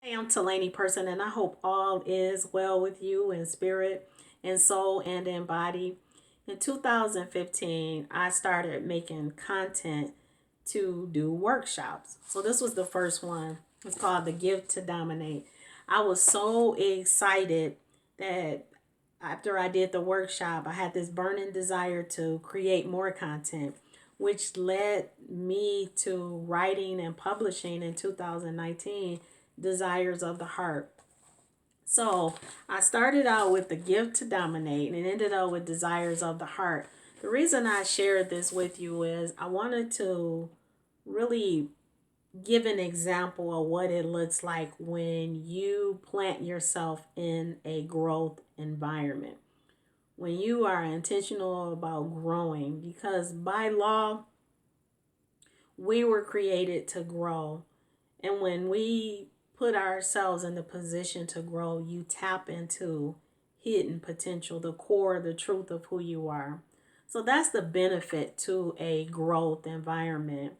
Hey, I'm Talani Person, and I hope all is well with you in spirit, in soul, and in body. In 2015, I started making content to do workshops. So this was the first one. It's called The Gift to Dominate. I was so excited that after I did the workshop, I had this burning desire to create more content, which led me to writing and publishing in 2019 Desires of the Heart. So I started out with The Gift to Dominate and ended up with Desires of the Heart. The reason I shared this with you is I wanted to really give an example of what it looks like when you plant yourself in a growth environment. When you are intentional about growing, because by law, we were created to grow. And when we put ourselves in the position to grow, you tap into hidden potential, the core, the truth of who you are. So that's the benefit to a growth environment.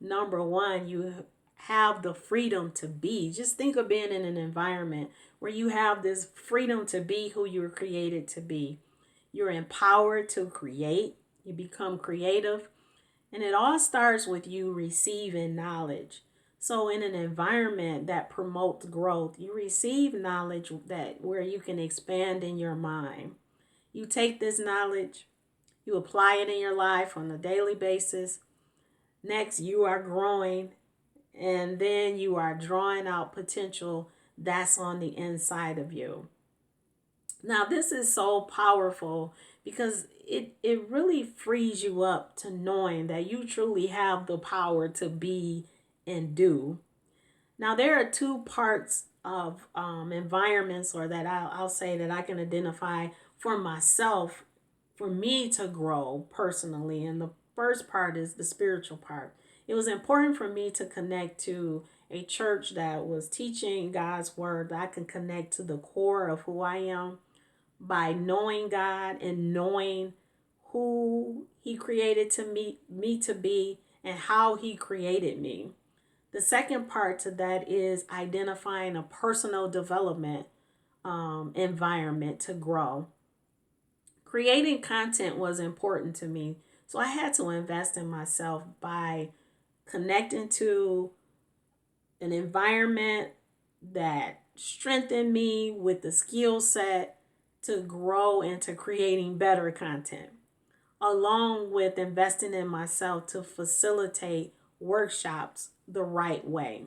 Number one, you have the freedom to be. Just think of being in an environment where you have this freedom to be who you were created to be. You're empowered to create, you become creative, and it all starts with you receiving knowledge. So in an environment that promotes growth, you receive knowledge that where you can expand in your mind. You take this knowledge, you apply it in your life on a daily basis. Next, you are growing, and then you are drawing out potential that's on the inside of you. Now, this is so powerful because it really frees you up to knowing that you truly have the power to be and do. Now, there are two parts of environments, or that I'll say that I can identify for myself, for me to grow personally. And the first part is the spiritual part. It was important for me to connect to a church that was teaching God's word, that I can connect to the core of who I am by knowing God and knowing who He created me to be and how He created me. The second part to that is identifying a personal development environment to grow. Creating content was important to me, so I had to invest in myself by connecting to an environment that strengthened me with the skill set to grow into creating better content, along with investing in myself to facilitate workshops the right way.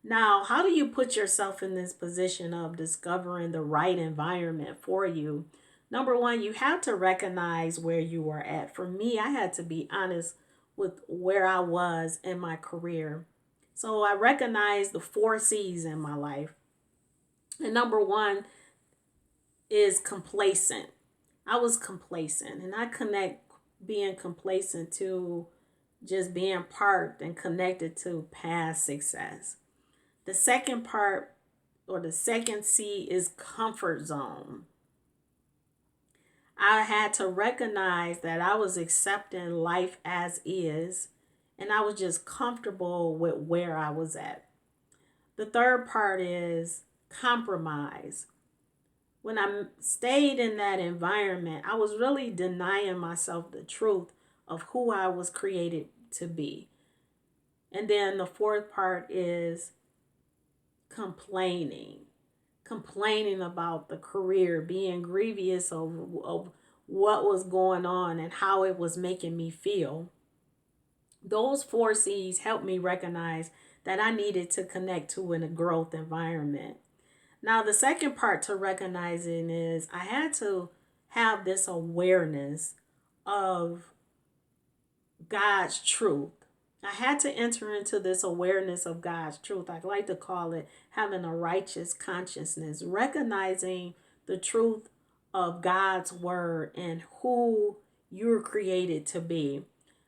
Now, how do you put yourself in this position of discovering the right environment for you? Number one, you have to recognize where you are at. For me, I had to be honest with where I was in my career. So I recognized the four C's in my life. And number one is complacent. I was complacent, and I connect being complacent to just being parked and connected to past success. The second part, or the second C, is comfort zone. I had to recognize that I was accepting life as is, and I was just comfortable with where I was at. The third part is compromise. When I stayed in that environment, I was really denying myself the truth of who I was created to be. And then the fourth part is complaining. Complaining about the career, being grievous of what was going on and how it was making me feel. Those four C's helped me recognize that I needed to connect to in a growth environment. Now, the second part to recognizing is I had to have this awareness of God's truth. I had to enter into this awareness of God's truth. I like to call it having a righteous consciousness, recognizing the truth of God's word and who you're created to be.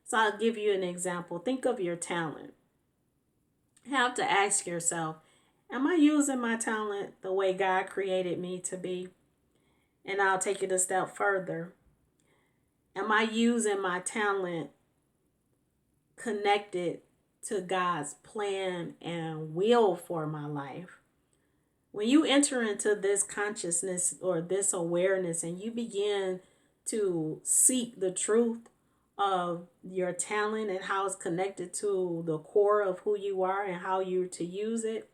So I'll give you an example. Think of your talent. You have to ask yourself, am I using my talent the way God created me to be? And I'll take it a step further. Am I using my talent connected to God's plan and will for my life. When you enter into this consciousness or this awareness and you begin to seek the truth of your talent and how it's connected to the core of who you are and how you're to use it,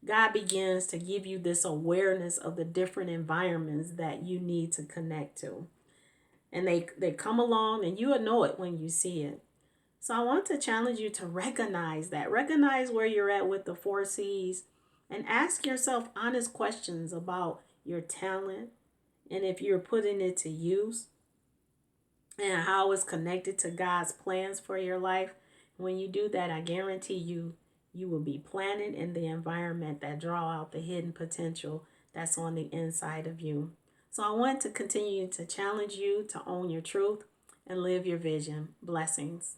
God begins to give you this awareness of the different environments that you need to connect to. And they come along and you will know it when you see it. So I want to challenge you to recognize that. Recognize where you're at with the 4 C's and ask yourself honest questions about your talent and if you're putting it to use and how it's connected to God's plans for your life. When you do that, I guarantee you will be planted in the environment that draw out the hidden potential that's on the inside of you. So I want to continue to challenge you to own your truth and live your vision. Blessings.